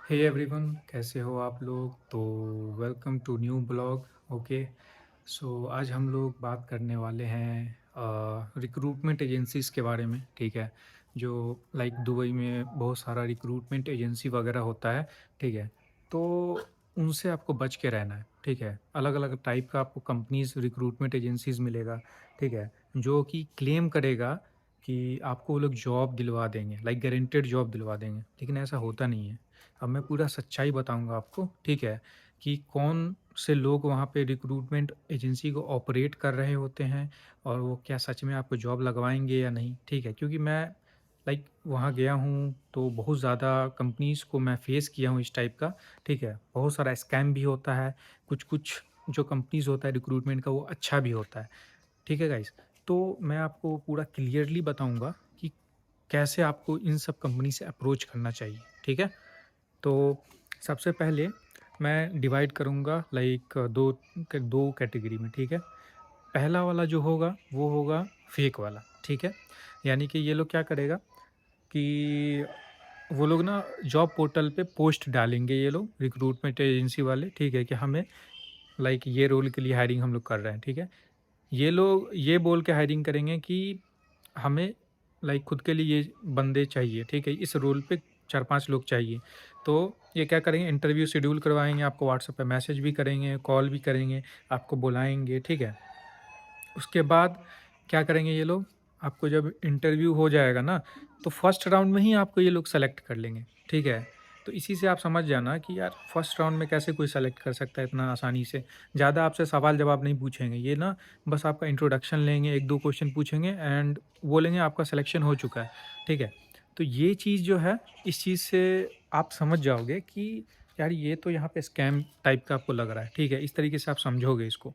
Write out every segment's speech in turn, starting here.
Hey everyone, कैसे हो आप लोग? तो welcome to new blog. Okay, so आज हम लोग बात करने वाले हैं रिक्रूटमेंट एजेंसीज़ के बारे में। ठीक है, जो लाइक दुबई में बहुत सारा रिक्रूटमेंट एजेंसी वगैरह होता है। ठीक है, तो उनसे आपको बच के रहना है। ठीक है, अलग अलग टाइप का आपको कंपनीज रिक्रूटमेंट एजेंसीज मिलेगा। ठीक है, जो कि क्लेम करेगा कि आपको वो लोग जॉब दिलवा देंगे, लाइक गारंटेड जॉब दिलवा देंगे, लेकिन ऐसा होता नहीं है। अब मैं पूरा सच्चाई बताऊंगा आपको। ठीक है, कि कौन से लोग वहाँ पे रिक्रूटमेंट एजेंसी को ऑपरेट कर रहे होते हैं और वो क्या सच में आपको जॉब लगवाएंगे या नहीं। ठीक है, क्योंकि मैं लाइक वहाँ गया हूँ तो बहुत ज़्यादा कंपनीज़ को मैं फेस किया हूँ इस टाइप का। ठीक है, बहुत सारा स्कैम भी होता है। कुछ कुछ जो कंपनीज़ होता है रिक्रूटमेंट का वो अच्छा भी होता है। ठीक है गाइस, तो मैं आपको पूरा क्लियरली बताऊंगा कि कैसे आपको इन सब कंपनी से अप्रोच करना चाहिए। ठीक है, तो सबसे पहले मैं डिवाइड करूँगा लाइक दो कैटेगरी में। ठीक है, पहला वाला जो होगा वो होगा फेक वाला। ठीक है, यानी कि ये लोग क्या करेगा कि वो लोग ना जॉब पोर्टल पे पोस्ट डालेंगे, ये लोग रिक्रूटमेंट एजेंसी वाले। ठीक है, कि हमें लाइक ये रोल के लिए हायरिंग हम लोग कर रहे हैं। ठीक है, ये लोग ये बोल के हायरिंग करेंगे कि हमें लाइक खुद के लिए ये बंदे चाहिए। ठीक है, इस रोल पे 4-5 लोग चाहिए। तो ये क्या करेंगे, इंटरव्यू शेड्यूल करवाएँगे, आपको व्हाट्सएप पे मैसेज भी करेंगे, कॉल भी करेंगे, आपको बुलाएँगे। ठीक है, उसके बाद क्या करेंगे ये लोग, आपको जब इंटरव्यू हो जाएगा ना, तो फर्स्ट राउंड में ही आपको ये लोग सेलेक्ट कर लेंगे। ठीक है, तो इसी से आप समझ जाना कि यार फर्स्ट राउंड में कैसे कोई सेलेक्ट कर सकता है इतना आसानी से। ज़्यादा आपसे सवाल जवाब नहीं पूछेंगे, ये ना बस आपका इंट्रोडक्शन लेंगे, 1-2 क्वेश्चन पूछेंगे एंड बोलेंगे आपका सिलेक्शन हो चुका है। ठीक है, तो ये चीज़ जो है, इस चीज़ से आप समझ जाओगे कि यार ये तो यहाँ पे स्कैम टाइप का आपको लग रहा है। ठीक है, इस तरीके से आप समझोगे इसको।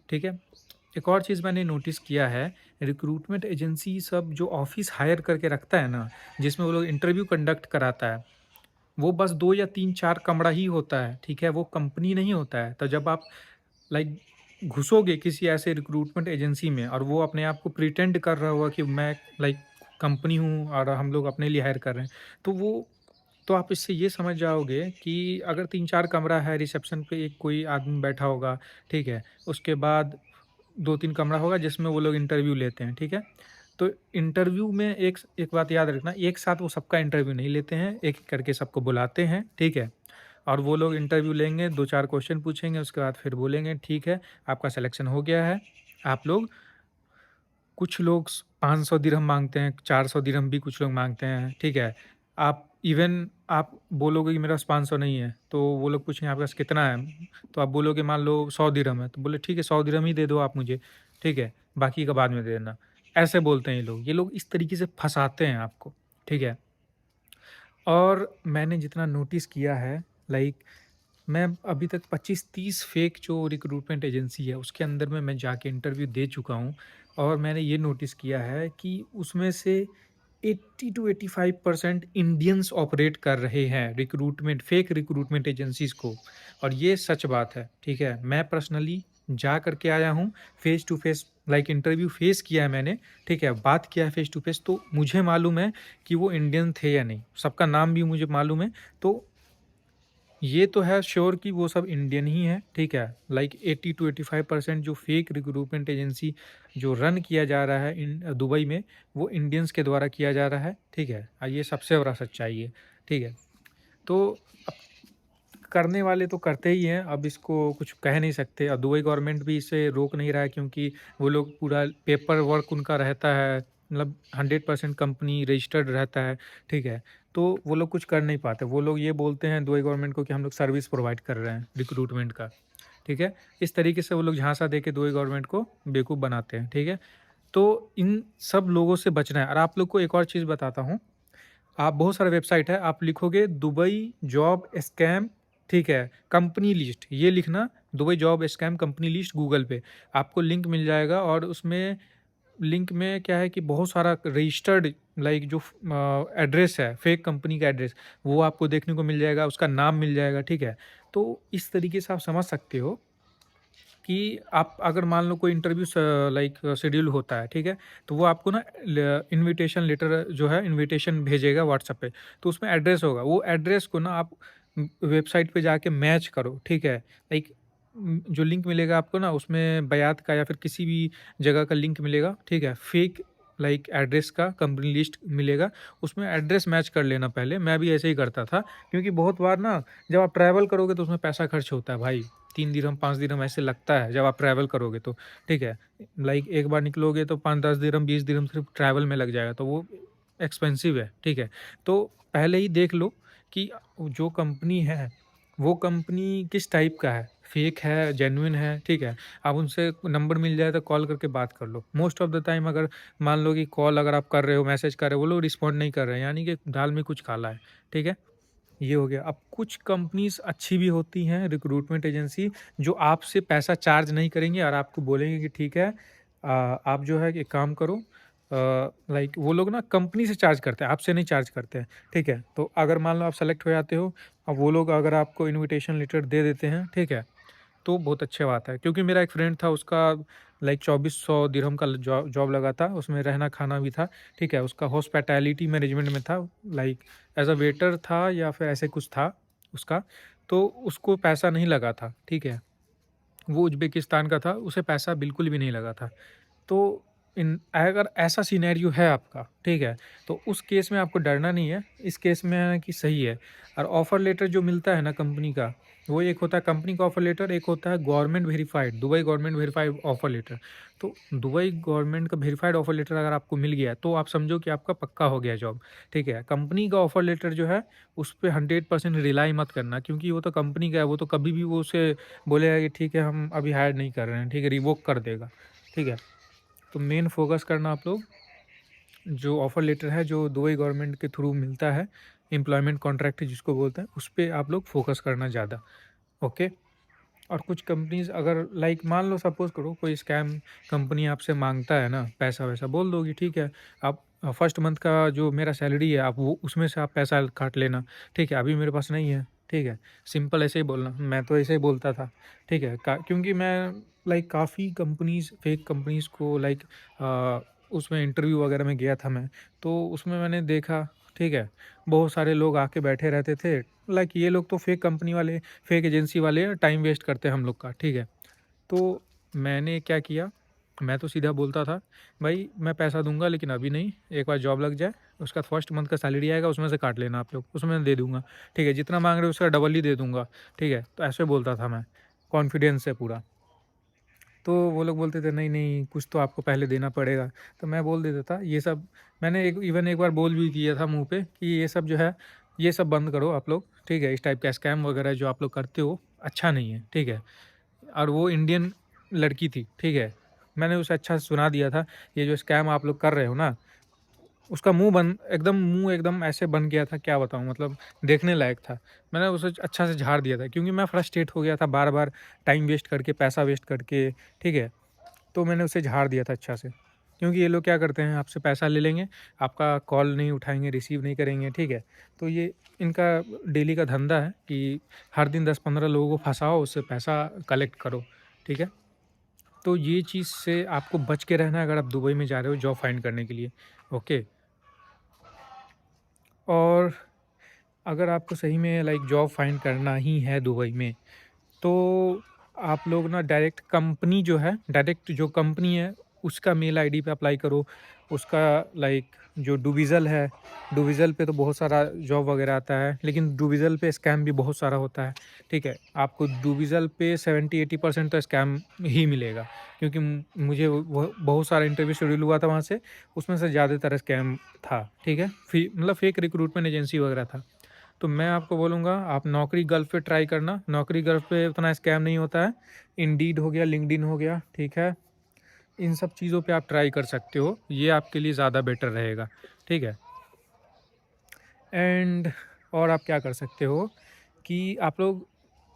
ठीक है, एक और चीज़ मैंने नोटिस किया है, रिक्रूटमेंट एजेंसी सब जो ऑफ़िस हायर करके रखता है ना, जिसमें वो लोग इंटरव्यू कंडक्ट कराता है, वो बस 2 या 3-4 कमरा ही होता है। ठीक है, वो कंपनी नहीं होता है। तो जब आप लाइक घुसोगे किसी ऐसे रिक्रूटमेंट एजेंसी में और वो अपने आप को प्रिटेंड कर रहा होगा कि मैं लाइक कंपनी हूँ और हम लोग अपने लिए हायर कर रहे हैं, तो वो तो आप इससे ये समझ जाओगे कि अगर 3-4 कमरा है, रिसेप्शन पे एक कोई आदमी बैठा होगा। ठीक है, उसके बाद 2-3 कमरा होगा जिसमें वो लोग इंटरव्यू लेते हैं। ठीक है, तो इंटरव्यू में एक एक बात याद रखना, एक साथ वो सबका इंटरव्यू नहीं लेते हैं, एक-एक करके सबको बुलाते हैं। ठीक है, और वो लोग इंटरव्यू लेंगे, 2-4 क्वेश्चन पूछेंगे, उसके बाद फिर बोलेंगे ठीक है, आपका सिलेक्शन हो गया है। आप लोग कुछ लोग 500 दिरहम माँगते हैं, 400 दिरहम भी कुछ लोग माँगते हैं। ठीक है, आप इवन आप बोलोगे कि मेरे पास 500 नहीं है, तो वो लोग पूछेंगे आपके पास कितना है? तो आप बोलोगे मान लो 100 दिरहम है, तो बोले ठीक है 100 दिरहम ही दे दो आप मुझे। ठीक है, बाकी का बाद में दे देना। ऐसे बोलते हैं ये लोग इस तरीके से फँसाते हैं आपको। ठीक है, और मैंने जितना नोटिस किया है लाइक मैं अभी तक 25-30 फेक जो रिक्रूटमेंट एजेंसी है उसके अंदर में मैं जाके इंटरव्यू दे चुका हूँ, और मैंने ये नोटिस किया है कि उसमें से 80 टू 85% इंडियंस ऑपरेट कर रहे हैं रिक्रूटमेंट फेक रिक्रूटमेंट एजेंसीज को। और ये सच बात है। ठीक है, मैं पर्सनली जा करके आया हूँ, face to face like interview face किया है मैंने। ठीक है, बात किया है फेस टू फेस, तो मुझे मालूम है कि वो इंडियन थे या नहीं, सबका नाम भी मुझे मालूम है। तो ये तो है श्योर कि वो सब इंडियन ही हैं। ठीक है, लाइक 80 टू 85% जो फेक रिक्रूटमेंट एजेंसी जो रन किया जा रहा है इन दुबई में, वो इंडियंस के द्वारा किया जा रहा है। ठीक है, ये सबसे बड़ा सच्चाई है। ठीक है, तो अब करने वाले तो करते ही हैं, अब इसको कुछ कह नहीं सकते, और दुबई गवर्नमेंट भी इसे रोक नहीं रहा है, क्योंकि वो लोग पूरा पेपर वर्क उनका रहता है, मतलब 100% कंपनी रजिस्टर्ड रहता है। ठीक है, तो वो लोग कुछ कर नहीं पाते। वो लोग ये बोलते हैं दुबई गवर्नमेंट को कि हम लोग सर्विस प्रोवाइड कर रहे हैं रिक्रूटमेंट का। ठीक है, इस तरीके से वो लोग झांसा दे के दुबई गवर्नमेंट को बेवकूफ़ बनाते हैं। ठीक है, तो इन सब लोगों से बचना है। और आप लोग को एक और चीज़ बताता हूँ, आप बहुत सारे वेबसाइट है, आप लिखोगे दुबई जॉब स्कैम। ठीक है, कंपनी लिस्ट ये लिखना, Dubai job scam company list Google पे आपको लिंक मिल जाएगा। और उसमें लिंक में क्या है कि बहुत सारा रजिस्टर्ड लाइक जो एड्रेस है फेक कंपनी का एड्रेस, वो आपको देखने को मिल जाएगा, उसका नाम मिल जाएगा। ठीक है, तो इस तरीके से आप समझ सकते हो कि आप अगर मान लो कोई इंटरव्यू लाइक शेड्यूल होता है। ठीक है, तो वो आपको ना इनविटेशन लेटर जो है इनविटेशन भेजेगा व्हाट्सएप पे, तो उसमें एड्रेस होगा, वो एड्रेस को ना आप वेबसाइट पे जाके मैच करो, ठीक है? लाइक जो लिंक मिलेगा आपको ना उसमें बयात का या फिर किसी भी जगह का लिंक मिलेगा, ठीक है? फेक लाइक एड्रेस का कंपनी लिस्ट मिलेगा, उसमें एड्रेस मैच कर लेना पहले। मैं भी ऐसे ही करता था, क्योंकि बहुत बार ना जब आप ट्रैवल करोगे तो उसमें पैसा खर्च होता है भाई। 3 दिरहम 5 दिरहम ऐसे लगता है जब आप ट्रैवल करोगे तो, ठीक है? लाइक एक बार निकलोगे तो 5-10 दिरहम 20 दिरहम सिर्फ ट्रैवल में लग जाएगा, तो वो एक्सपेंसिव है, ठीक है? तो पहले ही देख लो कि जो कंपनी है वो कंपनी किस टाइप का है, फेक है, जेन्युइन है, ठीक है? आप उनसे नंबर मिल जाए तो कॉल करके बात कर लो। मोस्ट ऑफ द टाइम अगर मान लो कि कॉल अगर आप कर रहे हो, मैसेज कर रहे हो, वो लोग रिस्पॉन्ड नहीं कर रहे हैं, यानी कि दाल में कुछ काला है, ठीक है? ये हो गया। अब कुछ कंपनीज़ अच्छी भी होती हैं रिक्रूटमेंट एजेंसी, जो आपसे पैसा चार्ज नहीं करेंगे और आपको बोलेंगे कि ठीक है, आप जो है एक काम करो, लाइक वो लोग ना कंपनी से चार्ज करते हैं, आपसे नहीं चार्ज करते हैं, ठीक है? तो अगर मान लो आप सेलेक्ट हो जाते हो, अब वो लोग अगर आपको इनविटेशन लेटर दे देते हैं, ठीक है? तो बहुत अच्छी बात है, क्योंकि मेरा एक फ्रेंड था, उसका लाइक 2400 दिरहम का जॉब लगा था, उसमें रहना खाना भी था, ठीक है? उसका हॉस्पिटैलिटी मैनेजमेंट में था, लाइक एज अ वेटर था या फिर ऐसे कुछ था उसका, तो उसको पैसा नहीं लगा था, ठीक है? वो उज़्बेकिस्तान का था, उसे पैसा बिल्कुल भी नहीं लगा था। तो इन अगर ऐसा सिनेरियो है आपका, ठीक है? तो उस केस में आपको डरना नहीं है, इस केस में है कि सही है। और ऑफ़र लेटर जो मिलता है ना कंपनी का, वो एक होता है कंपनी का ऑफ़र लेटर, एक होता है government verified, Dubai government verified offer letter. तो दुबई गवर्नमेंट का वेरिफाइड ऑफ़र लेटर अगर आपको मिल गया, तो आप समझो कि आपका पक्का हो गया जॉब, ठीक है? कंपनी का ऑफ़र लेटर जो है, उस पे 100% रिलाई मत करना, क्योंकि वो तो कंपनी का है, वो तो कभी भी वो उसे बोलेगा कि ठीक है, हम अभी हायर नहीं कर रहे हैं, ठीक है? रिवोक कर देगा, ठीक है? तो मेन फोकस करना आप लोग, जो ऑफ़र लेटर है जो दुबई गवर्नमेंट के थ्रू मिलता है, एम्प्लॉयमेंट कॉन्ट्रैक्ट जिसको बोलते हैं, उस पे आप लोग फोकस करना ज़्यादा, ओके? और कुछ कंपनीज़ अगर लाइक मान लो सपोज़ करो कोई स्कैम कंपनी आपसे माँगता है ना पैसा-वैसा, बोल दो कि ठीक है, आप फर्स्ट मंथ का जो मेरा सैलरी है आप वो उसमें से आप पैसा काट लेना, ठीक है? अभी मेरे पास नहीं है, ठीक है? सिंपल ऐसे ही बोलना, मैं तो ऐसे ही बोलता था, ठीक है? क्योंकि मैं लाइक काफ़ी कंपनीज़ फेक कंपनीज़ को लाइक उसमें इंटरव्यू वगैरह में गया था मैं, तो उसमें मैंने देखा, ठीक है? बहुत सारे लोग आके बैठे रहते थे, लाइक ये लोग तो फेक कंपनी वाले, फेक एजेंसी वाले टाइम वेस्ट करते हैं हम लोग का, ठीक है? तो मैंने क्या किया, मैं तो सीधा बोलता था, भाई मैं पैसा दूँगा लेकिन अभी नहीं, एक बार जॉब लग जाए, उसका फर्स्ट मंथ का सैलरी आएगा उसमें से काट लेना आप लोग, उसमें मैं दे दूँगा, ठीक है? जितना माँग रहे हो उसका डबल ही दे दूँगा, ठीक है? तो ऐसे बोलता था मैं, कॉन्फिडेंस से पूरा। तो वो लोग बोलते थे नहीं, नहीं कुछ तो आपको पहले देना पड़ेगा, तो मैं बोल देता था ये सब, मैंने एक इवन एक बार बोल भी दिया था मुँह पे कि ये सब जो है, ये सब बंद करो आप लोग, ठीक है? इस टाइप का स्कैम वगैरह जो आप लोग करते हो, अच्छा नहीं है, ठीक है? और वो इंडियन लड़की थी, ठीक है? मैंने उसे अच्छा से सुना दिया था, ये जो स्कैम आप लोग कर रहे हो ना, उसका मुँह एकदम ऐसे बन गया था, क्या बताऊँ, मतलब देखने लायक था। मैंने उसे अच्छा से झाड़ दिया था, क्योंकि मैं फ्रस्ट्रेट हो गया था बार-बार टाइम वेस्ट करके, पैसा वेस्ट करके, ठीक है? तो मैंने उसे झाड़ दिया था अच्छा से, क्योंकि ये लोग क्या करते हैं, आपसे पैसा ले लेंगे, आपका कॉल नहीं उठाएँगे, रिसीव नहीं करेंगे, ठीक है? तो ये इनका डेली का धंधा है कि हर दिन 10-15 लोगों को फँसाओ, उससे पैसा कलेक्ट करो, ठीक है? तो ये चीज़ से आपको बच के रहना है अगर आप दुबई में जा रहे हो जॉब फाइंड करने के लिए, ओके? और अगर आपको सही में लाइक जॉब फाइंड करना ही है दुबई में, तो आप लोग ना डायरेक्ट कंपनी जो है, डायरेक्ट जो कंपनी है उसका मेल आईडी पे अप्लाई करो। उसका लाइक जो डुविज़ल है, डुविज़ल पे तो बहुत सारा जॉब वगैरह आता है, लेकिन डुविज़ल पे स्कैम भी बहुत सारा होता है, ठीक है? आपको डुविज़ल पे 70-80% तो स्कैम ही मिलेगा, क्योंकि मुझे वो बहुत सारा इंटरव्यू शेड्यूल हुआ था वहाँ से, उसमें से ज़्यादातर स्कैम था, ठीक है? मतलब फेक रिक्रूटमेंट एजेंसी वगैरह था। तो मैं आपको बोलूँगा आप नौकरी गल्फ पे ट्राई करना, नौकरी गल्फ पे उतना स्कैम नहीं होता है। इंडीड हो गया, लिंक्डइन हो गया, ठीक है? इन सब चीज़ों पे आप ट्राई कर सकते हो, ये आपके लिए ज़्यादा बेटर रहेगा, ठीक है? एंड और आप क्या कर सकते हो कि आप लोग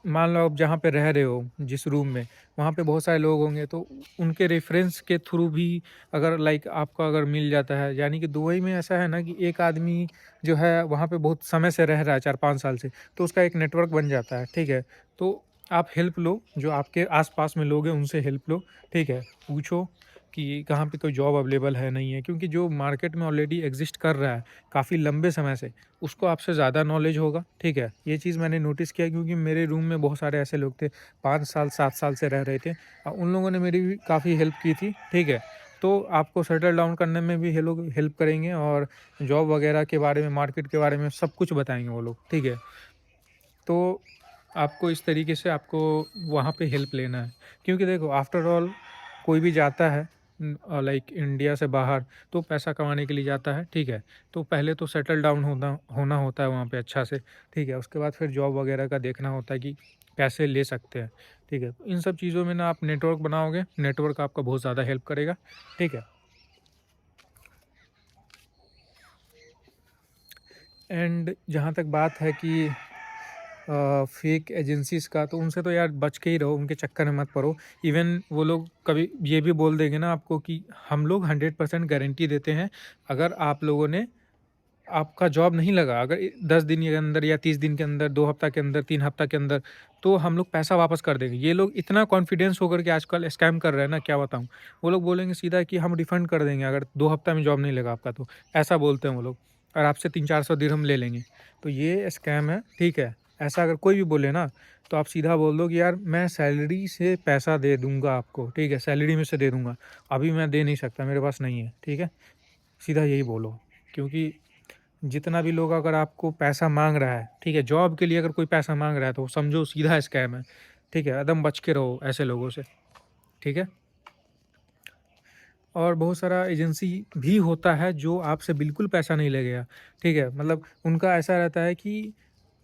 मान लो आप जहाँ पे रह रहे हो, जिस रूम में, वहाँ पे बहुत सारे लोग होंगे, तो उनके रेफ़रेंस के थ्रू भी अगर लाइक आपको अगर मिल जाता है, यानी कि दुबई में ऐसा है ना कि एक आदमी जो है वहाँ पे बहुत समय से रह रहा है, 4-5 साल से, तो उसका एक नेटवर्क बन जाता है, ठीक है? तो आप हेल्प लो, जो आपके आस-पास में लोग हैं उनसे हेल्प लो, ठीक है? पूछो कि कहाँ पे कोई जॉब अवेलेबल है नहीं है, क्योंकि जो मार्केट में ऑलरेडी एग्जिस्ट कर रहा है काफ़ी लंबे समय से, उसको आपसे ज़्यादा नॉलेज होगा, ठीक है। ये चीज़ मैंने नोटिस किया, क्योंकि मेरे रूम में बहुत सारे ऐसे लोग थे 5 साल 7 साल से रह रहे थे, उन लोगों ने मेरी भी काफ़ी हेल्प की थी, ठीक है। तो आपको सेटल डाउन करने में भी ये लोग हेल्प करेंगे, और जॉब वगैरह के बारे में, मार्केट के बारे में सब कुछ बताएंगे वो लोग, ठीक है। तो आपको इस तरीके से आपको वहाँ पे हेल्प लेना है, क्योंकि देखो आफ्टर ऑल कोई भी जाता है लाइक इंडिया से बाहर, तो पैसा कमाने के लिए जाता है, ठीक है। तो पहले तो सेटल डाउन होना होना होता है वहाँ पे अच्छा से, ठीक है। उसके बाद फिर जॉब वगैरह का देखना होता है कि कैसे ले सकते हैं, ठीक है। इन सब चीज़ों में ना आप नेटवर्क बनाओगे, नेटवर्क आपका बहुत ज़्यादा हेल्प करेगा, ठीक है। एंड जहाँ तक बात है कि फेक एजेंसीज़ का, तो उनसे तो यार बच के ही रहो, उनके चक्कर में मत पड़ो। इवन वो लोग कभी ये भी बोल देंगे ना आपको कि हम लोग 100% गारंटी देते हैं, अगर आप लोगों ने आपका जॉब नहीं लगा, अगर 10 दिन के अंदर या 30 दिन के अंदर, 2 हफ्ता के अंदर, 3 हफ्ता के अंदर, तो हम लोग पैसा वापस कर देंगे। ये लोग इतना कॉन्फिडेंस होकर के आजकल स्कैम कर रहे हैं ना, क्या बताऊँ। वो लोग बोलेंगे सीधा कि हम रिफंड कर देंगे अगर 2 हफ्ता में जॉब नहीं लगा आपका तो, ऐसा बोलते हैं वो लोग, और आपसे 300-400 दिरहम ले लेंगे। तो ये स्कैम है, ठीक है। ऐसा अगर कोई भी बोले ना, तो आप सीधा बोल दो कि यार मैं सैलरी से पैसा दे दूँगा आपको, ठीक है, सैलरी में से दे दूँगा, अभी मैं दे नहीं सकता, मेरे पास नहीं है, ठीक है। सीधा यही बोलो, क्योंकि जितना भी लोग अगर आपको पैसा माँग रहा है, ठीक है, जॉब के लिए अगर कोई पैसा माँग रहा है, तो समझो सीधा स्कैम है, ठीक है। एकदम बच के रहो ऐसे लोगों से, ठीक है। और बहुत सारा एजेंसी भी होता है जो आपसे बिल्कुल पैसा नहीं लगेगा, ठीक है। मतलब उनका ऐसा रहता है कि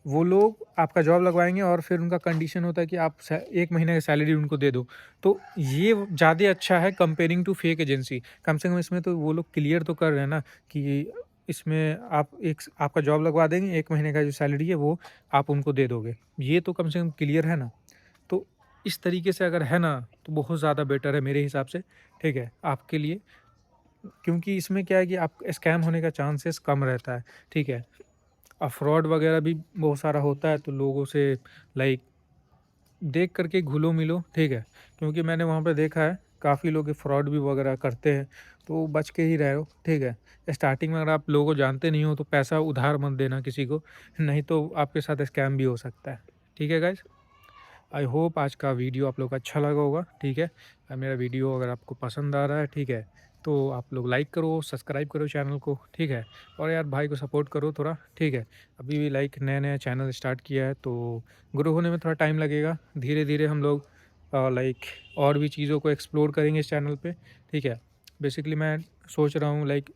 वो लोग आपका जॉब लगवाएँगे, और फिर उनका कंडीशन होता है कि आप 1 महीने की सैलरी उनको दे दो। तो ये ज़्यादा अच्छा है कंपेयरिंग टू फेक एजेंसी। कम से कम इसमें तो वो लोग क्लियर तो कर रहे हैं ना कि इसमें आप आपका जॉब लगवा देंगे, 1 महीने का जो सैलरी है वो आप उनको दे दोगे। ये तो कम से कम क्लियर है ना। तो इस तरीके से अगर है ना, तो बहुत ज़्यादा बेटर है मेरे हिसाब से, ठीक है, आपके लिए। क्योंकि इसमें क्या है कि आप स्कैम होने का चांसेस कम रहता है, ठीक है। फ्रॉड वगैरह भी बहुत सारा होता है, तो लोगों से लाइक देख करके घुलो मिलो, ठीक है। क्योंकि मैंने वहाँ पे देखा है काफ़ी लोग फ्रॉड भी वगैरह करते हैं, तो बच के ही रहो, ठीक है। स्टार्टिंग में अगर आप लोगों को जानते नहीं हो, तो पैसा उधार मत देना किसी को, नहीं तो आपके साथ स्कैम भी हो सकता है, ठीक है गाइज। आई होप आज का वीडियो आप लोग को अच्छा लगा होगा, ठीक है। मेरा वीडियो अगर आपको पसंद आ रहा है, ठीक है, तो आप लोग लाइक करो, सब्सक्राइब करो चैनल को, ठीक है। और यार भाई को सपोर्ट करो थोड़ा, ठीक है। अभी भी लाइक नया नया चैनल स्टार्ट किया है, तो ग्रो होने में थोड़ा टाइम लगेगा। धीरे धीरे हम लोग लाइक और भी चीज़ों को एक्सप्लोर करेंगे इस चैनल पे, ठीक है। बेसिकली मैं सोच रहा हूँ लाइक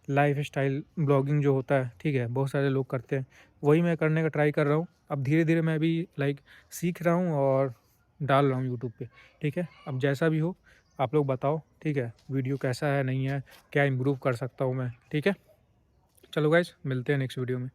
लाइफ स्टाइल ब्लॉगिंग जो होता है, ठीक है, बहुत सारे लोग करते हैं, वही मैं करने का ट्राई कर रहा हूँ। अब धीरे धीरे मैं भी लाइक सीख रहा हूँ और डाल रहा हूँ यूट्यूब पे, ठीक है। अब जैसा भी हो आप लोग बताओ, ठीक है, वीडियो कैसा है, नहीं है, क्या इम्प्रूव कर सकता हूँ मैं, ठीक है। चलो गाइज, मिलते हैं नेक्स्ट वीडियो में।